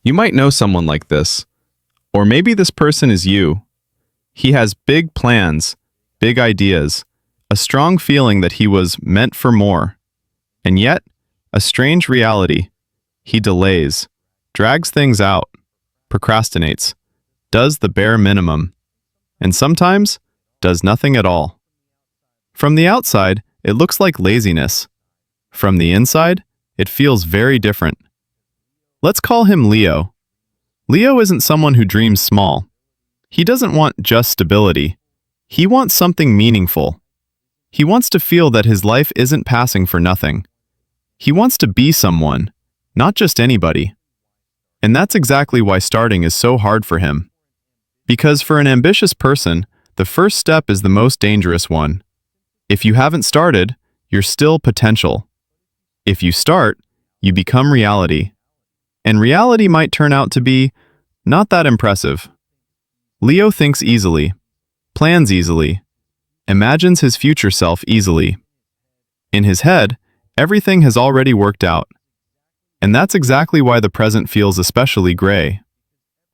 You might know someone like this, or maybe this person is you. He has big plans, big ideas, a strong feeling that he was meant for more. And yet, a strange reality. He delays, drags things out, procrastinates, does the bare minimum, and sometimes does nothing at all. From the outside, it looks like laziness. From the inside, it feels very different. Let's call him Leo. Leo isn't someone who dreams small. He doesn't want just stability. He wants something meaningful. He wants to feel that his life isn't passing for nothing. He wants to be someone, not just anybody. And that's exactly why starting is so hard for him. Because for an ambitious person, the first step is the most dangerous one. If you haven't started, you're still potential. If you start, you become reality. And reality might turn out to be not that impressive. Leo thinks easily, plans easily, imagines his future self easily. In his head, everything has already worked out. And that's exactly why the present feels especially gray.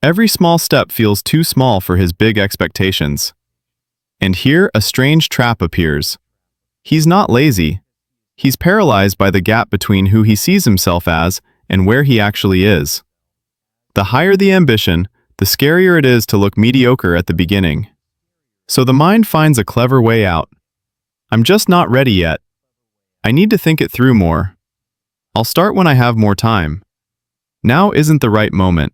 Every small step feels too small for his big expectations. And here a strange trap appears. He's not lazy. He's paralyzed by the gap between who he sees himself as and where he actually is. The higher the ambition, the scarier it is to look mediocre at the beginning. So the mind finds a clever way out. I'm just not ready yet. I need to think it through more. I'll start when I have more time. Now isn't the right moment.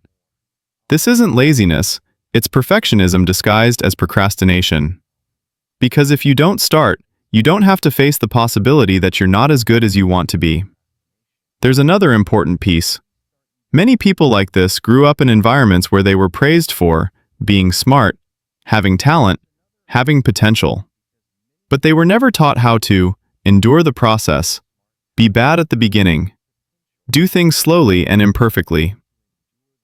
This isn't laziness, it's perfectionism disguised as procrastination. Because if you don't start, you don't have to face the possibility that you're not as good as you want to be. There's another important piece. Many people like this grew up in environments where they were praised for being smart, having talent, having potential. But they were never taught how to endure the process, be bad at the beginning, do things slowly and imperfectly.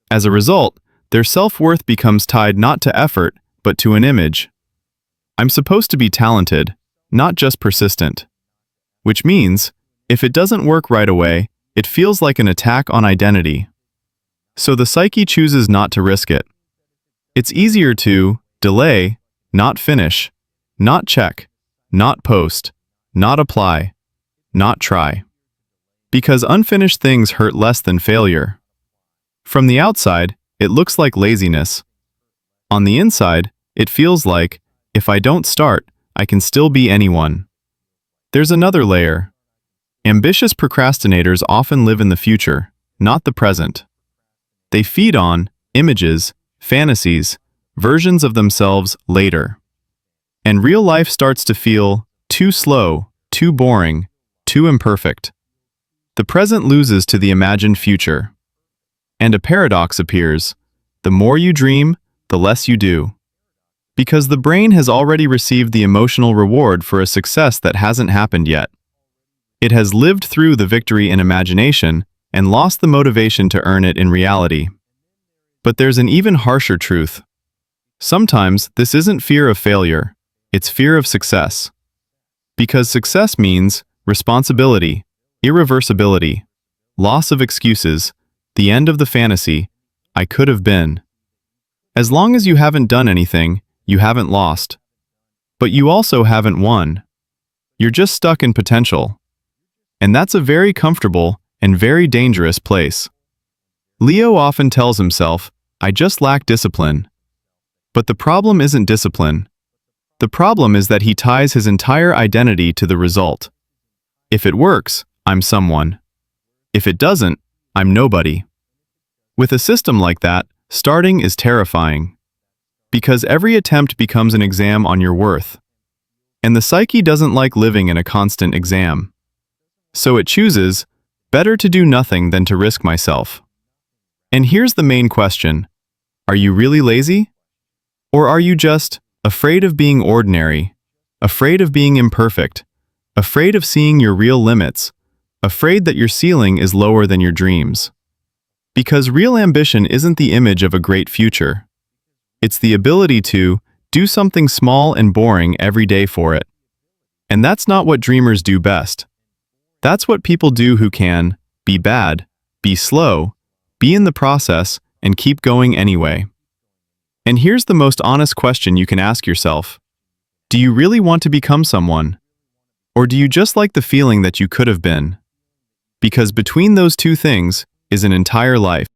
As a result, their self-worth becomes tied not to effort, but to an image. I'm supposed to be talented, not just persistent. Which means, if it doesn't work right away, it feels like an attack on identity. So the psyche chooses not to risk it. It's easier to delay, not finish, not check, not post, not apply, not try. Because unfinished things hurt less than failure. From the outside, it looks like laziness. On the inside, it feels like, if I don't start, I can still be anyone. There's another layer. Ambitious procrastinators often live in the future, not the present. They feed on images, fantasies, versions of themselves later. And real life starts to feel too slow, too boring, too imperfect. The present loses to the imagined future. And a paradox appears. The more you dream, the less you do. Because the brain has already received the emotional reward for a success that hasn't happened yet. It has lived through the victory in imagination and lost the motivation to earn it in reality. But there's an even harsher truth. Sometimes this isn't fear of failure, it's fear of success. Because success means responsibility, irreversibility, loss of excuses, the end of the fantasy, I could have been. As long as you haven't done anything, you haven't lost. But you also haven't won. You're just stuck in potential. And that's a very comfortable and very dangerous place. Leo often tells himself, I just lack discipline. But the problem isn't discipline. The problem is that he ties his entire identity to the result. If it works, I'm someone. If it doesn't, I'm nobody. With a system like that, starting is terrifying. Because every attempt becomes an exam on your worth. And the psyche doesn't like living in a constant exam. So it chooses, better to do nothing than to risk myself. And here's the main question. Are you really lazy? Or are you just afraid of being ordinary, afraid of being imperfect, afraid of seeing your real limits, afraid that your ceiling is lower than your dreams? Because real ambition isn't the image of a great future. It's the ability to do something small and boring every day for it. And that's not what dreamers do best. That's what people do who can be bad, be slow, be in the process, and keep going anyway. And here's the most honest question you can ask yourself. Do you really want to become someone? Or do you just like the feeling that you could have been? Because between those two things is an entire life.